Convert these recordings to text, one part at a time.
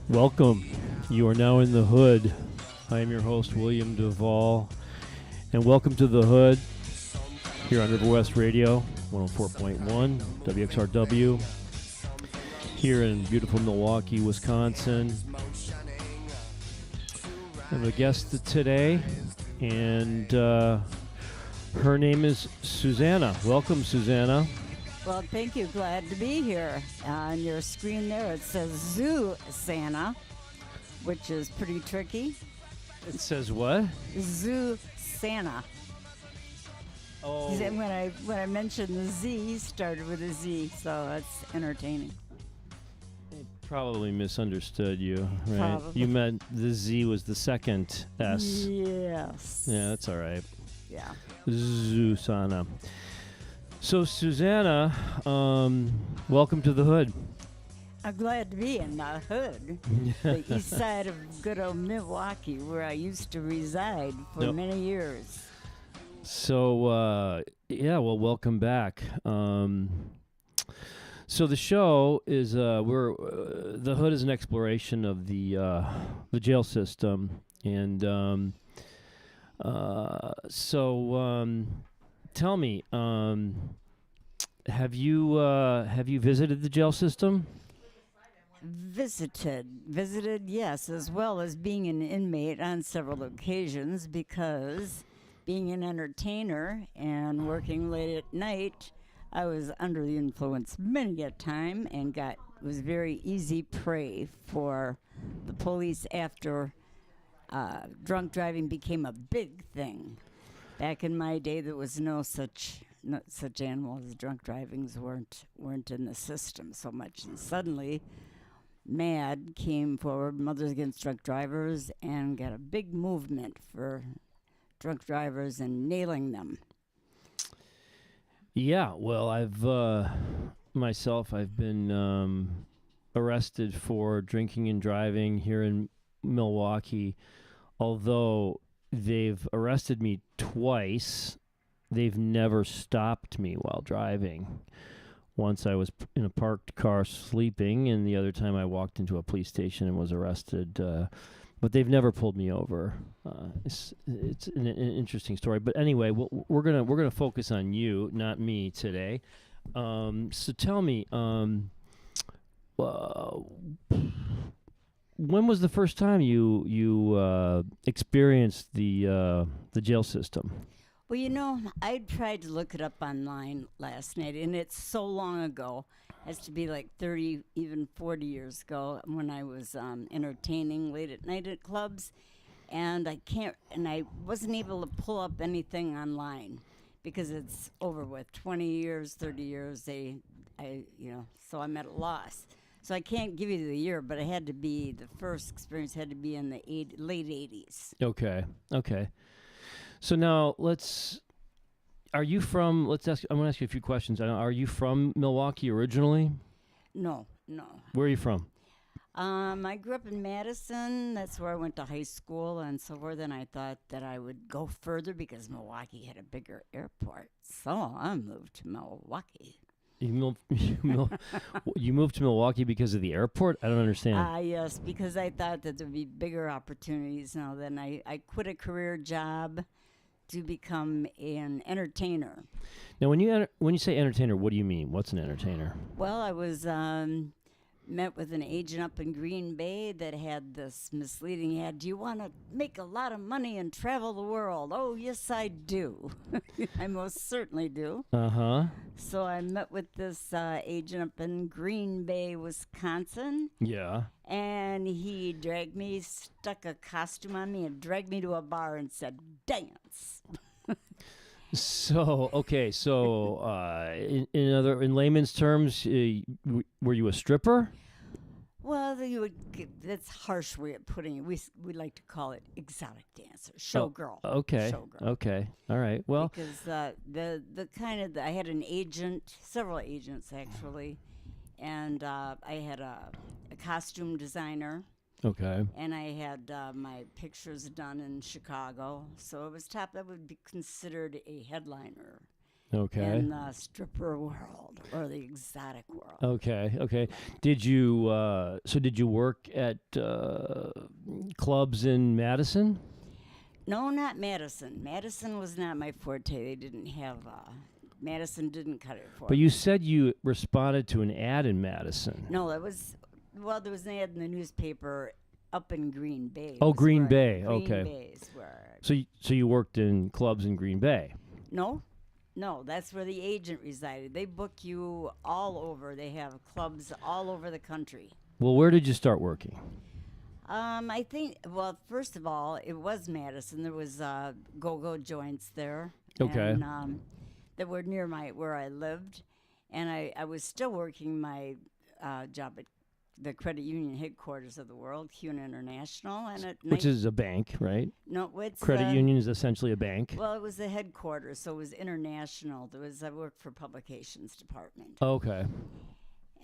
Welcome. You are now in the hood. I am your host, William Duvall, and welcome to the hood here on River West Radio, 104.1 WXRW, here in beautiful Milwaukee, Wisconsin. I have a guest today, and her name is Susanna. Welcome, Susanna. Well, thank you. Glad to be here. On your screen there, it says Zoo Santa, which is pretty tricky. It says what? Zoo Santa. Oh. When I mentioned the Z, started with a Z, so that's entertaining. Probably misunderstood you, right? Probably. You meant the Z was the second S. Yes. Yeah, that's all right. Yeah. Susanna. So, Susanna, welcome to the hood. I'm glad to be in the hood, the east side of good old Milwaukee, where I used to reside for many years. So, welcome back. So the show is the hood is an exploration of the jail system, and tell me, have you visited the jail system? Visited, yes, as well as being an inmate on several occasions, because being an entertainer and working late at night, I was under the influence many a time and was very easy prey for the police after drunk driving became a big thing. Back in my day, there was no such animal as drunk drivings weren't in the system so much. And suddenly, MADD came forward, Mothers Against Drunk Drivers, and got a big movement for drunk drivers and nailing them. Yeah, well, I've been arrested for drinking and driving here in Milwaukee, although they've arrested me twice. They've never stopped me while driving. Once I was in a parked car sleeping, and the other time I walked into a police station and was arrested. But they've never pulled me over. It's an interesting story. But anyway, we're gonna focus on you, not me, today. So tell me, when was the first time you experienced the jail system? Well, I tried to look it up online last night, and it's so long ago. It has to be like 30, even 40 years ago, when I was entertaining late at night at clubs, and I wasn't able to pull up anything online because it's over with 20 years, 30 years. So I'm at a loss. So I can't give you the year, but the first experience had to be in the late 80s. Okay. So now I'm going to ask you a few questions. Are you from Milwaukee originally? No. Where are you from? I grew up in Madison. That's where I went to high school and so forth. And I thought that I would go further because Milwaukee had a bigger airport. So I moved to Milwaukee. You moved to Milwaukee because of the airport? I don't understand. Yes, because I thought that there'd be bigger opportunities. Now, then I quit a career job to become an entertainer. Now, when you say entertainer, what do you mean? What's an entertainer? Well, I was met with an agent up in Green Bay that had this misleading ad. Do you want to make a lot of money and travel the world? Oh, yes, I do. I most certainly do. Uh-huh. So I met with this agent up in Green Bay, Wisconsin. Yeah. And he stuck a costume on me and dragged me to a bar and said, dance. So, okay. So, in layman's terms, were you a stripper? Well, that's a harsh way of putting it. We like to call it exotic dancer, showgirl. Oh, okay. Showgirl. Okay. All right. Well, because I had an agent, several agents actually, and I had a costume designer. Okay. And I had my pictures done in Chicago, so it was top. That would be considered a headliner. Okay. in the stripper world or the exotic world. Okay. Okay. Did you did you work at clubs in Madison? No, not Madison. Madison was not my forte. They didn't have. Madison didn't cut it for But me. you said you responded to an ad in Madison. No, that was. Well, there was an ad in the newspaper up in Green Bay. Oh, was Green where Bay. Green Okay. Bay is where. So you worked in clubs in Green Bay. No, no, that's where the agent resided. They book you all over. They have clubs all over the country. Well, where did you start working? I think. Well, first of all, it was Madison. There was go-go joints there. Okay. And, that were near where I lived, and I was still working my job at the credit union headquarters of the world, CUNA International, and at Which is a bank, right? no, it's Credit union is essentially a bank. Well, it was the headquarters, so it was international. I worked for publications department, Okay.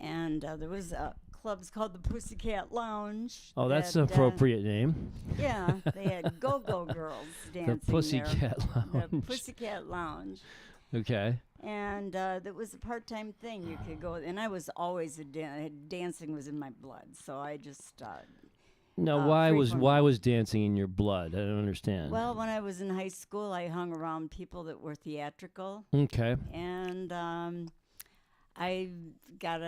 and there was clubs called the Pussycat Lounge. Oh, that's that, an appropriate name. Yeah, they had go-go girls dancing The Pussycat there. Lounge. The Pussycat Lounge. Okay. And that was a part-time thing. You could go, and I was always dancing was in my blood. So I just Now, why frequently. was dancing in your blood? I don't understand. Well, when I was in high school, I hung around people that were theatrical, Okay. and I got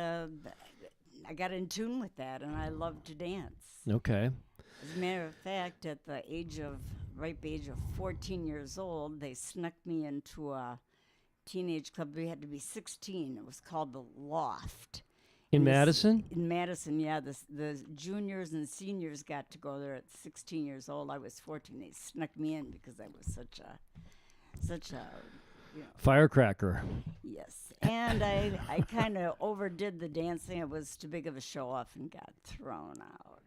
in tune with that, and I loved to dance. Okay. As a matter of fact, at the ripe age of 14 years old, they snuck me into a teenage club. We had to be 16. It was called the Loft. In And Madison? In Madison, yeah. The juniors and seniors got to go there at 16 years old. I was 14. They snuck me in because I was such a, Firecracker. yes. And I kind of overdid the dancing. It was too big of a show off and got thrown out.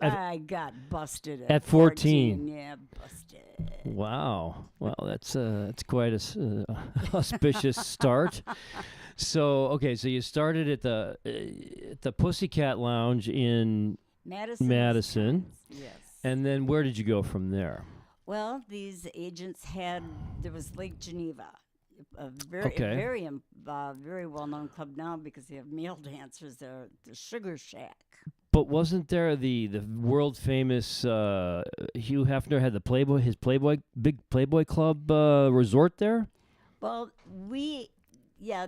I got busted at 14. Yeah, busted. Wow. Well, that's quite a auspicious start. So you started at the Pussycat Lounge in Madison. Madison. Wisconsin. Yes. And then where did you go from there? Well, these agents there was Lake Geneva, a Okay. very well-known club now because they have male dancers there, the Sugar Shack. But wasn't there the world famous Hugh Hefner had his big Playboy Club resort there? Well,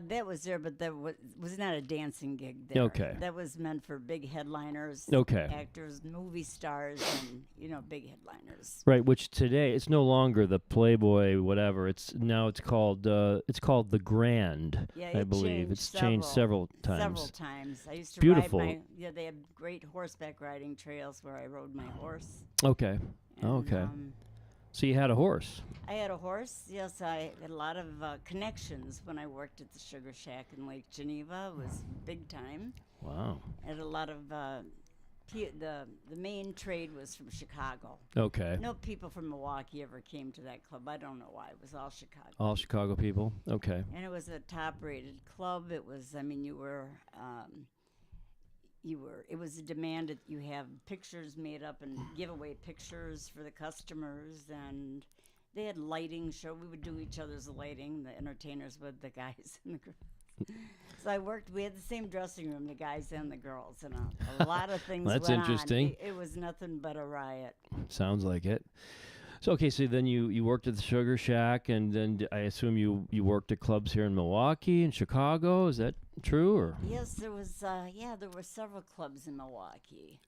that was there, but there was not a dancing gig there. Okay. That was meant for big headliners, Okay. actors, movie stars, and, big headliners. Right, which today it's no longer the Playboy whatever. It's called the Grand. Yeah, I it believe it's changed several times. Several times. I used to Beautiful. ride they had great horseback riding trails where I rode my horse. Okay. And, Okay. So you had a horse. I had a horse. Yes, I had a lot of connections when I worked at the Sugar Shack in Lake Geneva. It was big time. Wow. I had a lot of the main trade was from Chicago. Okay. No people from Milwaukee ever came to that club. I don't know why. It was all Chicago. All Chicago people. Okay. And it was a top-rated club. It was. It was a demand that you have pictures made up and give away pictures for the customers, and they had lighting show. We would do each other's lighting, the entertainers with the guys and the girls. So we had the same dressing room, the guys and the girls, and a lot of things That's went on. interesting. It was nothing but a riot. Sounds like it. So then you worked at the Sugar Shack, and then I assume you worked at clubs here in Milwaukee and Chicago. Is that true, or? Yes, there was. There were several clubs in Milwaukee.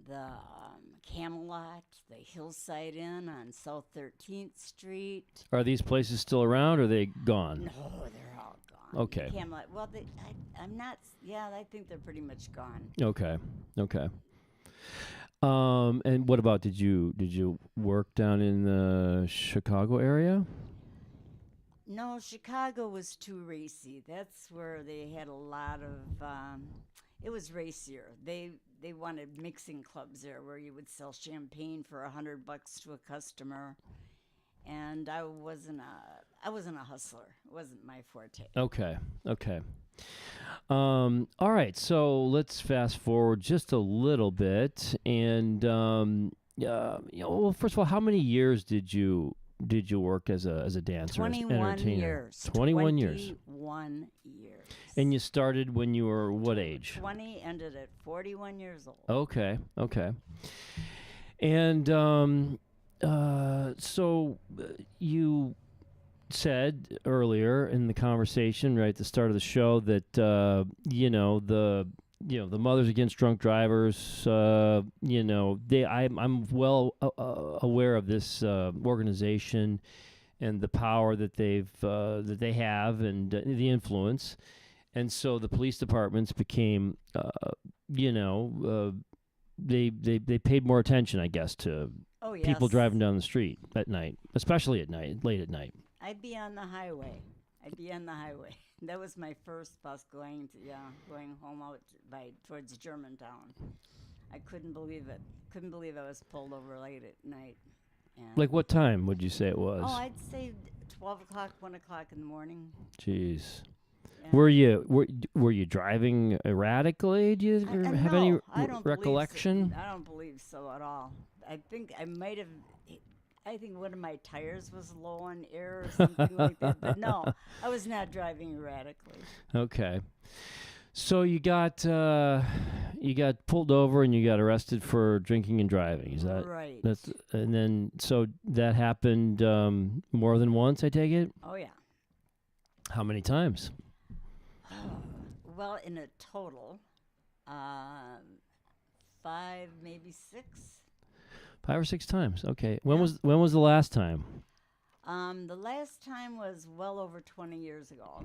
The Camelot, the Hillside Inn on South 13th Street. Are these places still around, or are they gone? No, they're all gone. Okay. Camelot. Well, I'm not. Yeah, I think they're pretty much gone. Okay. And what about did you work down in the Chicago area? No, Chicago was too racy. That's where they had a lot of. It was racier. They wanted mixing clubs there where you would sell champagne for $100 to a customer, and I wasn't a hustler. It wasn't my forte. Okay. All right. So let's fast forward just a little bit, and well, first of all, how many years did you did you work as a dancer, as 21 entertainer? years. 21 years. 21 years. And you started when you were what age? 20, ended at 41 years old. Okay. And so you said earlier in the conversation, right at the start of the show, that the Mothers Against Drunk Drivers, I'm well aware of this organization and the power that they have and the influence. And so the police departments became, they paid more attention, I guess, to people driving down the street at night, especially at night, late at night. I'd be on the highway. That was my first bus going home out towards Germantown. I couldn't believe it. Couldn't believe I was pulled over late at night. And Like what time would you say it was? Oh, I'd say 12 o'clock, 1 o'clock in the morning. Jeez. Yeah. Were you driving erratically? Do you have any recollection? I don't believe so at all. I think one of my tires was low on air or something like that. But no, I was not driving erratically. Okay. So you got pulled over and you got arrested for drinking and driving. Is that right? And then so that happened more than once, I take it? Oh yeah. How many times? Well, in a total, 5, maybe 6. 5 or 6 times. Okay. When was the last time? The last time was well over 20 years ago.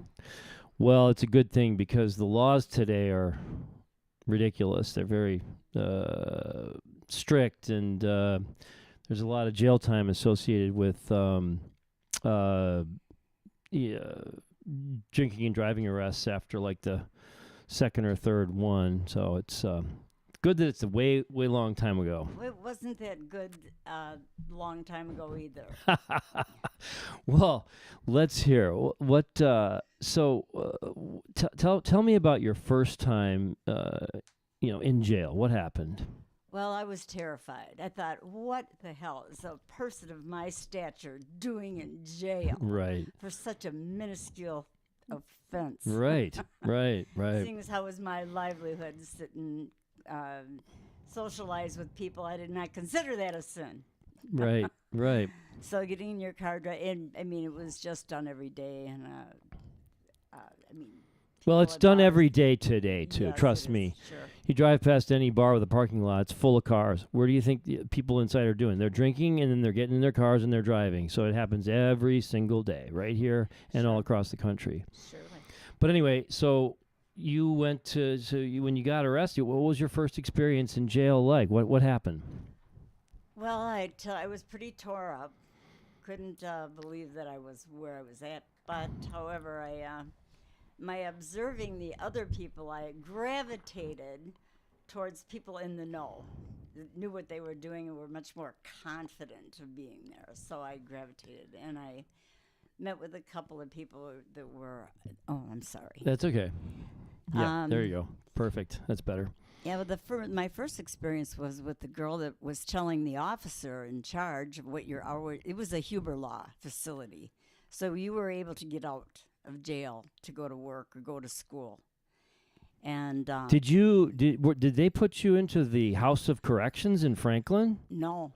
Well, it's a good thing because the laws today are ridiculous. They're very strict, and there's a lot of jail time associated with drinking and driving arrests after like the second or third one. So it's good that it's a way long time ago. It wasn't that good long time ago either. Well, let's hear what. Tell me about your first time, in jail. What happened? Well, I was terrified. I thought, what the hell is a person of my stature doing in jail? Right. For such a minuscule offense. Right. Seeing as how was my livelihood, sit and socialize with people, I did not consider that a sin. Right. So getting in your car, it was just done every day, and well, it's done every day today, too. Yes, Trust me. Sure. You drive past any bar with a parking lot, it's full of cars. Where do you think the people inside are doing? They're drinking, and then they're getting in their cars, and they're driving. So it happens every single day, right here and all across the country. Surely. But anyway, so you went when you got arrested, what was your first experience in jail like? What happened? Well, I was pretty tore up. Couldn't believe that I was where I was at. But, however, my observing the other people, I gravitated towards people in the know that knew what they were doing and were much more confident of being there. So I gravitated, and I met with a couple of people that were, I'm sorry. That's okay. Yeah, there you go. Perfect. That's better. Yeah, but my first experience was with the girl that was telling the officer in charge of what your hour. It was a Huber Law facility, so you were able to get out of jail to go to work or go to school. And did they put you into the House of Corrections in Franklin? No,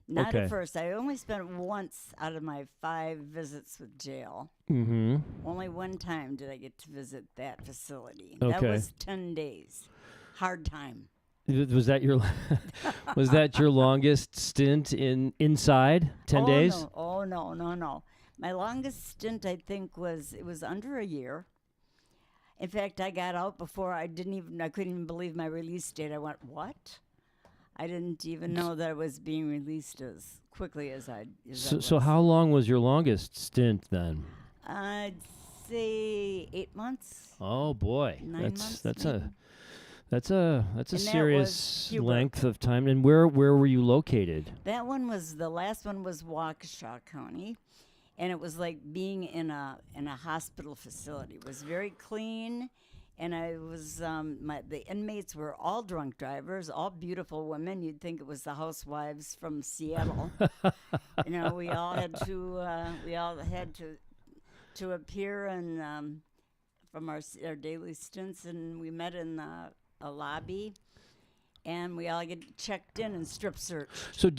not at first. I only spent once out of my 5 visits with jail. Mm-hmm. Only one time did I get to visit that facility. Okay. That was 10 days. Hard time. Was that your longest stint inside? 10 days? No. Oh no. My longest stint, I think, was under a year. In fact, I got out before I couldn't even believe my release date. I went, what? I didn't even know that I was being released as quickly as I was. So how long was your longest stint then? I'd say 8 months. Oh boy, 9 months. That's a And serious that was length of time. And where were you located? The last one was Waukesha County, and it was like being in a hospital facility. It was very clean, and I was the inmates were all drunk drivers, all beautiful women. You'd think it was the housewives from Seattle, We all had to appear and from our daily stints, and we met in a lobby, and we all get checked in and strip searched. So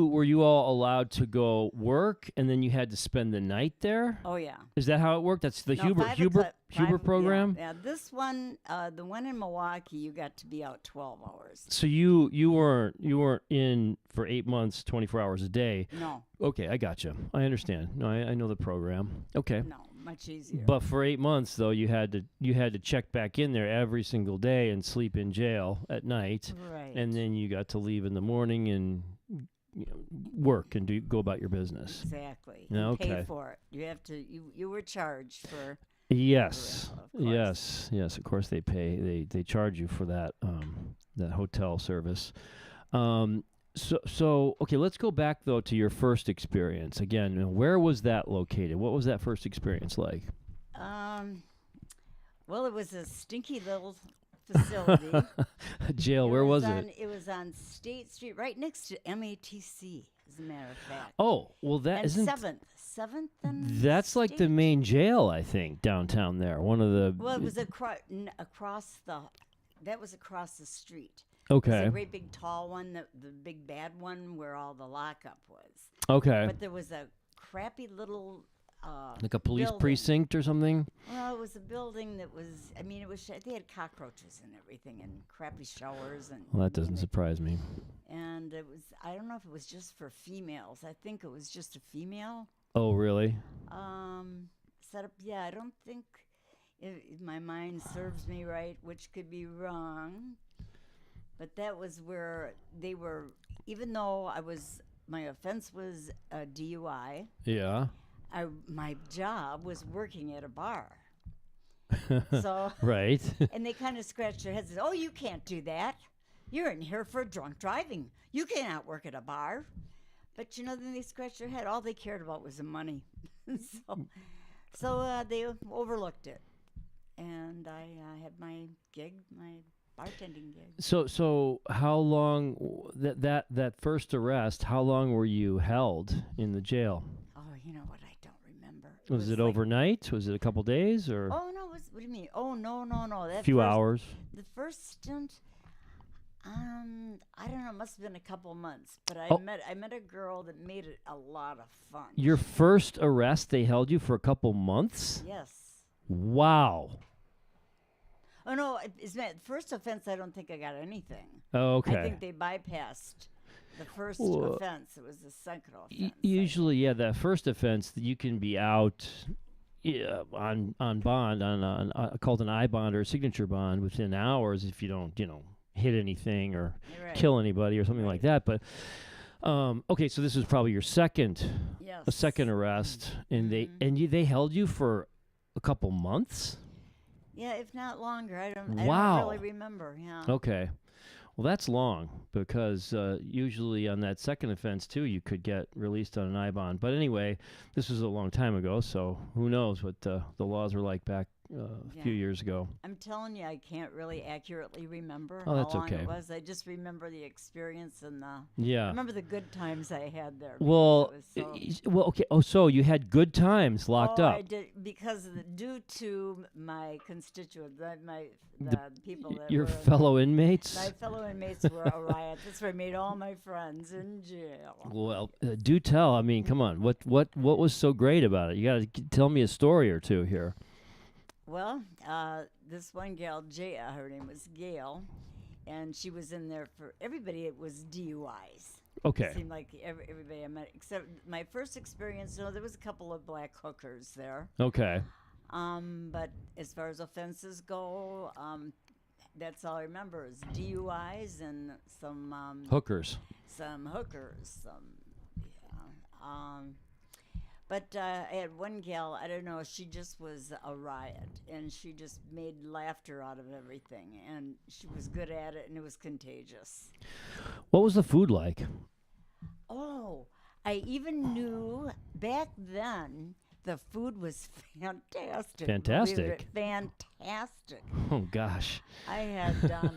were you all allowed to go work and then you had to spend the night there? Oh yeah. Is that how it worked? That's the No, Huber program? Yeah, this one, the one in Milwaukee, you got to be out 12 hours. So you weren't in for 8 months, 24 hours a day. No. Okay, I gotcha. I understand. No, I know the program. Okay. No, much easier. But for 8 months though, you had to check back in there every single day and sleep in jail at night, right. and then you got to leave in the morning and work and go about your business. Exactly. Yeah, And pay okay. for it. You have to. You were charged for. Yes, Of course. yes. Of course, they pay. They charge you for that that hotel service. So okay, let's go back though to your first experience again. Where was that located? What was that first experience like? Well, it was a stinky little facility. Jail. Where was it? It was on State Street, right next to MATC, as a matter of fact. Oh, well, that and isn't. Seventh, and That's like the State. main jail, I think, downtown there. One of the. Well, it was across the. That was across the street. Okay. It's a great big tall one, the big bad one where all the lockup was. Okay. But there was a crappy little. Like a police building. precinct or something. Well, it was a building that was. I mean, it was. They had cockroaches and everything, and crappy showers, and. Well, that doesn't surprise me. And it was. I don't know if it was just for females. I think it was just a female. Oh, really? Set up. Yeah, I don't think. If my mind serves me right, which could be wrong. But that was where they were. Even though my offense was a DUI. Yeah. My job was working at a bar. So Right. and they kind of scratched their heads and said, "Oh, you can't do that. You're in here for drunk driving. You cannot work at a bar." But then they scratched their head. All they cared about was the money. so they overlooked it, and I had my gig, my bartending gig. So how long that first arrest? How long were you held in the jail? Oh, you know what? I don't remember. Was it like- overnight? Was it a couple days or Oh no! What do you mean? Oh no! a That few first- hours? The first stint, I don't know. It must have been a couple months. But Oh. I met a girl that made it a lot of fun. Your first arrest, they held you for a couple months? Yes. Wow. Oh no! First offense. I don't think I got anything. Oh, okay. I think they bypassed the first Well, offense. It was the second offense. Usually, yeah, that first offense, you can be out on bond, on called an I bond or a signature bond within hours if you don't, hit anything or You're right. kill anybody or something like that. But okay, so this was probably your second Yes. arrest, and Mhm. they held you for a couple months. Yeah, if not longer. I don't Wow. really remember. Yeah. Okay. Well, that's long because usually on that second offense, too, you could get released on an I bond. But anyway, this was a long time ago, so who knows what the laws were like back a few Yeah. years ago. I'm telling you, I can't really accurately remember Oh, how that's long okay. it was. I just remember the experience and I Yeah. remember the good times I had there. Well, because it was well, okay. Oh, so you had good times locked I up. did because due to my constituents, The- the people that Your were fellow inmates? my fellow inmates were a riot. That's where I made all my friends in jail. Well, do tell. I mean, come on. What was so great about it? You got to tell me a story or two here. Well, this one gal, her name was Gail, and she was in there for everybody. It was DUIs. Okay. It seemed like everybody I met, except my first experience. There was a couple of black hookers there. Okay. But as far as offenses go, that's all I remember is DUIs and some Hookers. But I had one gal, I don't know, she just was a riot, and she just made laughter out of everything, and she was good at it, and it was contagious. What was the food like? Oh, I even knew back then the food was fantastic. Fantastic? Believe it, fantastic. Oh gosh. I had,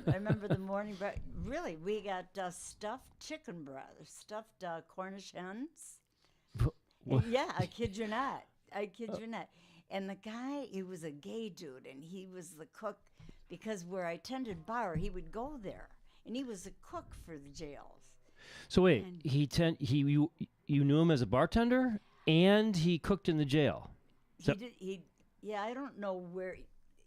I remember the morning, really, we got stuffed chicken breast, stuffed Cornish hens, Yeah, I kid you not. I kid you not. And the guy, he was a gay dude, and he was the cook because where I tended bar, he would go there, and he was the cook for the jails. So wait, And you knew him as a bartender, and he cooked in the jail. So- Yeah, I don't know where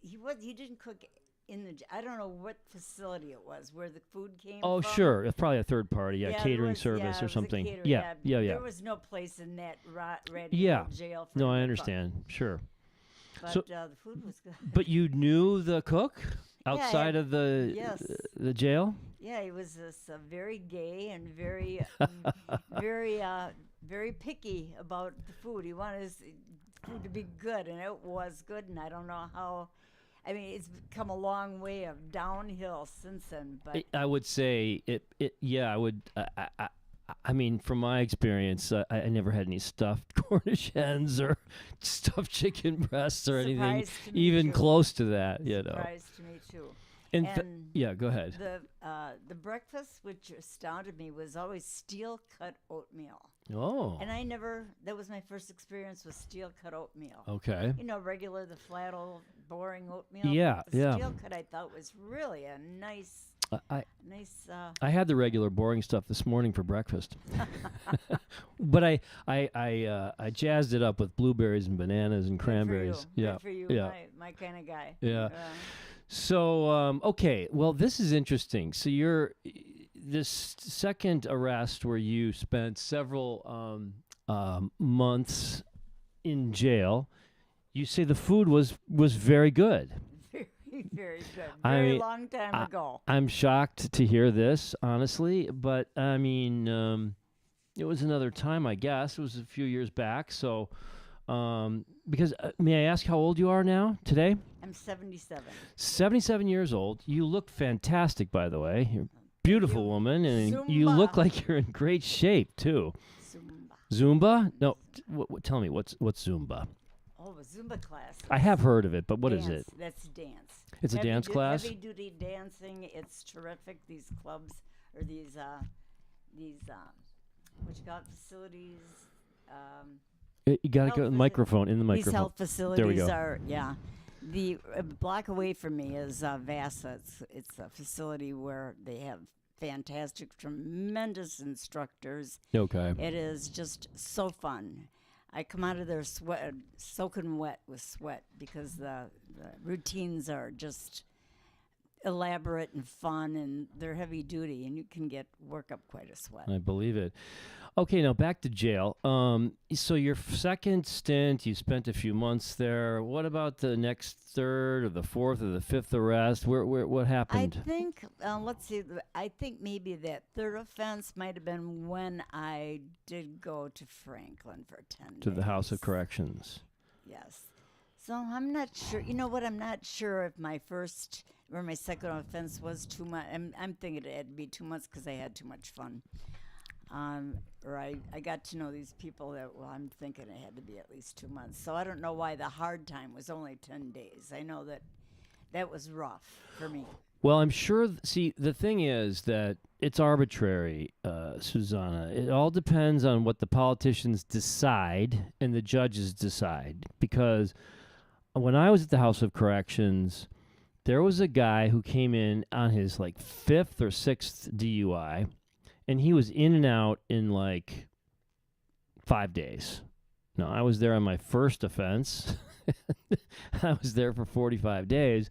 he was. He didn't cook in the. I don't know what facility it was where the food came Oh, from. sure, it's probably a third party, Yeah, catering it was, service it or was a something. catering, Yeah. There was no place in that red Yeah. jail. For No, him I to cook. understand. Sure. But So- the food was good. But you knew the cook outside of the Yes. the jail? Yeah, he was this very gay and very, very picky about the food. He wanted his food to be good, and it was good. And I don't know how. I mean, it's come a long way of downhill since then. But I would say it. Yeah, I would. I mean, from my experience, I never had any stuffed Cornish hens or stuffed chicken breasts or anything surprised to me even too. close to that. You know. Surprised to me too. And And yeah, go ahead. the breakfast, which astounded me, was always steel cut oatmeal. Oh. And I never. That was my first experience with steel cut oatmeal. Okay. You know, regular, the flat old boring oatmeal. Yeah, The yeah. steel cut I thought was really a nice. I had the regular boring stuff this morning for breakfast, but I jazzed it up with blueberries and bananas and cranberries. Good for you. yeah. My kind of guy. Yeah. So okay, well this is interesting. So you're this second arrest where you spent several months in jail. You say the food was very good. Very good. I Very mean, long time ago. I'm shocked to hear this, honestly, but I mean, it was another time, I guess. It was a few years back. So, because may I ask how old you are now today? I'm 77. 77 years old. You look fantastic, by the way. You're a beautiful woman, and you Zumba. look like you're in great shape too. Zumba. Zumba? No, tell me what's Zumba? Oh, a Zumba class. I have heard of it, but what is Dance. it? That's dance. It's a dance class? Heavy duty dancing. It's terrific. These clubs or these what you call it, facilities. You got to health go in the faci- microphone. In the These microphone. health facilities go. are The block away from me is VASA. It's a facility where they have fantastic, tremendous instructors. Okay. It is just so fun. I come out of there soaking wet with sweat because the routines are just elaborate and fun, and they're heavy duty, and you can get work up quite a sweat. I believe it. Okay, now back to jail. So your second stint, you spent a few months there. What about the next third or the fourth or the fifth arrest? What I happened? think, let's see, I think maybe that third offense might have been when I did go to Franklin for 10 days. To the House of Corrections. Yes. So I'm not sure. You know what? I'm not sure if my first or my second offense was 2 months. I'm thinking it had to be 2 months because I had too much fun. Or I got to know these people that, well, I'm thinking it had to be at least 2 months. So I don't know why the hard time was only 10 days. I know that was rough for me. Well, I'm sure. See, the thing is that it's arbitrary, Susanna. It all depends on what the politicians decide and the judges decide. Because when I was at the House of Corrections, there was a guy who came in on his like fifth or sixth DUI, and he was in and out in like 5 days. No, I was there on my first offense. I was there for 45 days.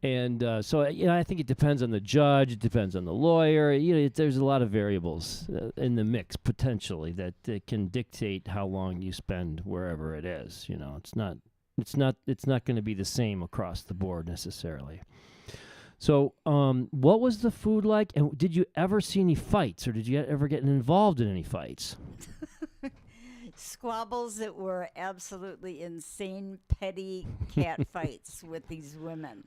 And so, I think it depends on the judge. It depends on the lawyer. There's a lot of variables in the mix potentially that can dictate how long you spend wherever it is. It's not going to be the same across the board necessarily. So, what was the food like? And did you ever see any fights, or did you ever get involved in any fights? Squabbles that were absolutely insane, petty cat fights with these women.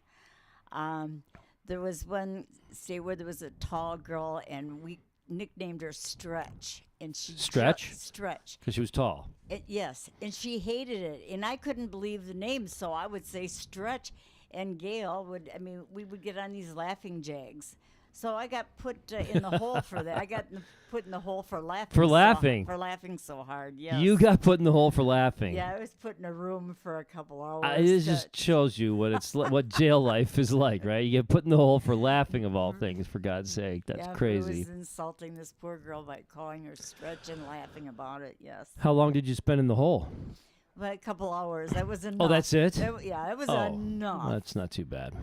There was one stay where there was a tall girl, and we nicknamed her Stretch. And she Stretch? Stretch. Because she was tall. Yes, and she hated it, and I couldn't believe the name, so I would say Stretch, and Gail we would get on these laughing jags. So I got put in the hole for that. I got put in the hole for laughing. For laughing? For laughing so hard, yes. You got put in the hole for laughing. Yeah, I was put in a room for a couple hours. This just shows you what it's what jail life is like, right? You get put in the hole for laughing of all things, for God's sake. That's yeah, crazy. I was insulting this poor girl by calling her Stretch and laughing about it, yes. How long did you spend in the hole? But a couple hours. That was enough. Oh, that's it? That was Oh, enough. that's not too bad.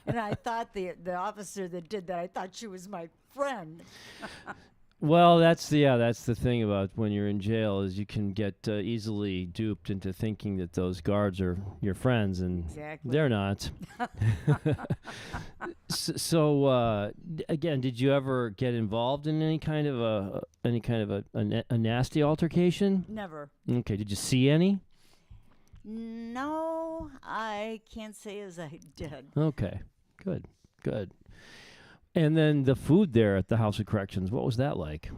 And I thought the officer that did that, I thought she was my friend. Well, that's the thing about when you're in jail is you can get easily duped into thinking that those guards are your friends, and Exactly. they're not. So, again, did you ever get involved in any kind of a nasty altercation? Never. Okay, did you see any? No, I can't say as I did. Okay, good. And then the food there at the House of Corrections, what was that like?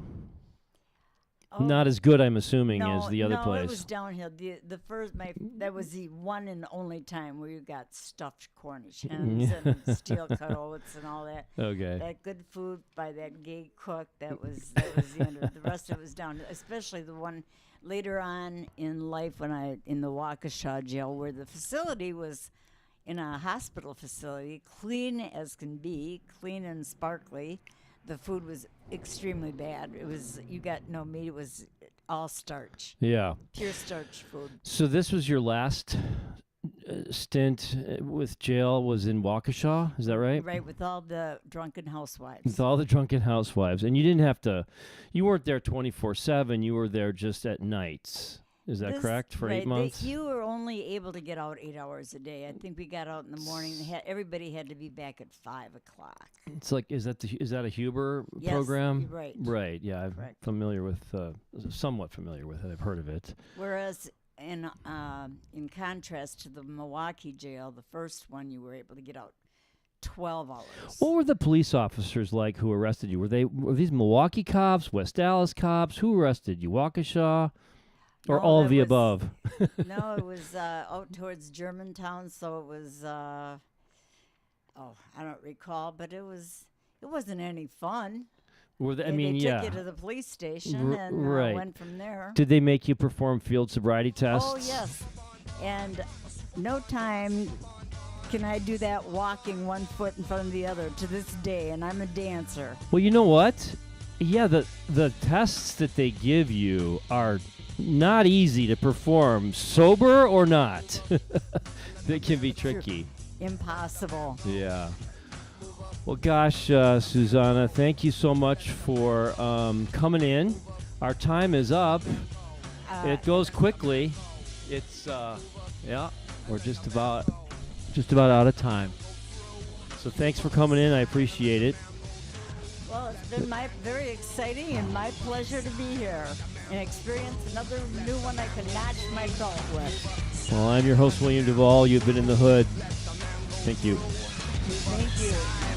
Oh, Not as good, I'm assuming, no, as the other no, place. it was downhill. The first, that was the one and only time where you got stuffed Cornish hens and steel cutlets and all that. Okay. That good food by that gay cook. That was the end of it. The rest of it was downhill, especially the one later on in life when in the Waukesha jail, where the facility was in a hospital facility, clean as can be, clean and sparkly. The food was extremely bad. You got no meat. It was all starch, Yeah. pure starch food. So this was your last stint with jail was in Waukesha, is that right? Right, with all the drunken housewives. With all the drunken housewives. And you didn't have to, you weren't there 24/7, you were there just at nights. Is that correct? For 8 months? You were only able to get out 8 hours a day. I think we got out in the morning. Everybody had to be back at 5 o'clock. It's like, is that a Huber Yes, program? you're right. Right, yeah, I'm Correct. familiar with, somewhat familiar with it. I've heard of it. Whereas in contrast to the Milwaukee jail, the first one, you were able to get out 12 hours. What were the police officers like who arrested you? Were these Milwaukee cops, West Dallas cops? Who arrested you? Waukesha? Or No, all of that the was- above? No, it was out towards Germantown, so it was, I don't recall, but it wasn't any fun. Were they, I They mean, took yeah. you to the police station and right. went from there. Did they make you perform field sobriety tests? Oh, yes. And no time can I do that walking one foot in front of the other to this day, and I'm a dancer. Well, you know what? Yeah, the tests that they give you are not easy to perform, sober or not. They can be tricky. Impossible. Yeah. Well, gosh, Susanna, thank you so much for coming in. Our time is up. It goes quickly. It's we're just about out of time. So thanks for coming in. I appreciate it. Well, it's been very exciting and my pleasure to be here and experience another new one I can notch my belt with. Well, I'm your host, William Duvall. You've been in the hood. Thank you. Thank you.